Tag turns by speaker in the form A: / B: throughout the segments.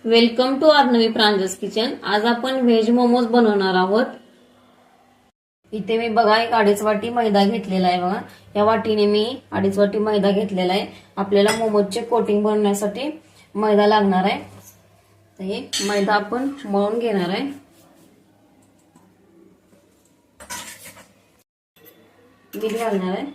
A: Welcome to Arnavi Pranjas kitchen. आज आपण veg momos बनवणार आहोत। इथे मी बघा एक 2.5 वाटी मैदा घेतलेला आहे। बघा या वाटीने मी 2.5 वाटी मैदा घेतलेला आहे। आपल्याला मोमोजचे कोटिंग बनवण्यासाठी मैदा लागणार आहे। तर हे मैदा आपण मळून घेणार आहे। मीठ घालणार आहे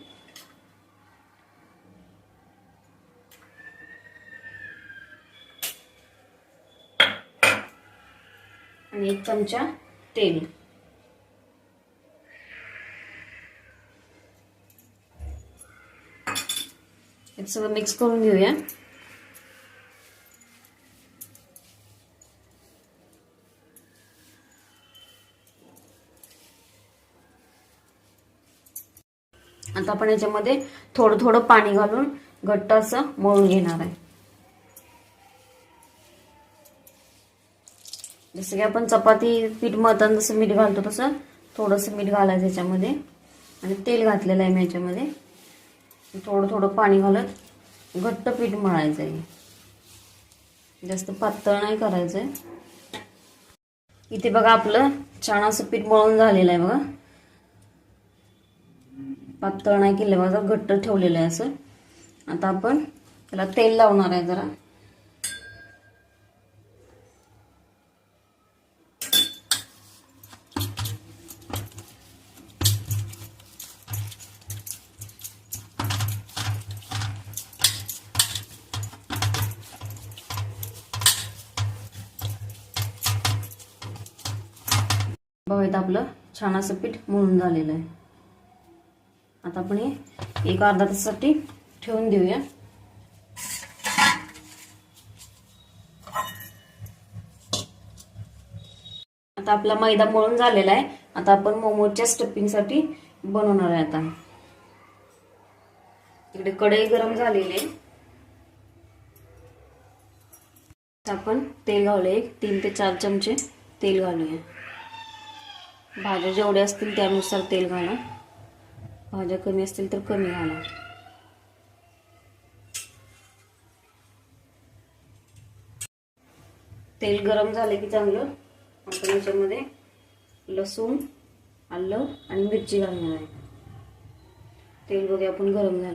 A: आणि 1 चमचा तेल। हे सगळं मिक्स करून घेऊया। आता आपण याच्यामध्ये थोडं थोडं पाणी घालून घट्ट असं मळून घेणार आहे। जसं की आपण चपाती पीठ मळताना जसं मीठ घालतो तसं थोडंसं मीठ घालायचं याच्यामध्ये आणि तेल घातलेलं आहे मी याच्यामध्ये। थोडं थोडं पाणी घालत घट्ट पीठ मळायचं आहे। जास्त पातळ नाही करायचंय। इथे बघा आपलं छान असं पीठ मळून झालेलं आहे। बघा पातळ नाही केलं, बघा घट्ट ठेवलेलं आहे असं। आता आपण त्याला तेल लावणार आहे जरा। बघा इथं आपलं छान असं पीठ मळून झालेलं आहे। आता आपण हे एक अर्धा तासासाठी ठेवून देऊया। आता आपला मैदा मळून झालेला आहे। आता आपण मोमोजच्या स्टफिंग साठी बनवणार आहे। आता इकडे कढई गरम झालेली आहे। आपण तेल घालूया, 3 ते 4 चमचे तेल घालूया। भाज्या जेवढ्या असतील त्यानुसार तेल घाला। भाज्या कमी असतील तर कमी घाला। तेल गरम झाले की चांगलं आपण याच्यामध्ये लसूण, आलं आणि मिरची घालणार आहे। तेल वगैरे आपण गरम झालं।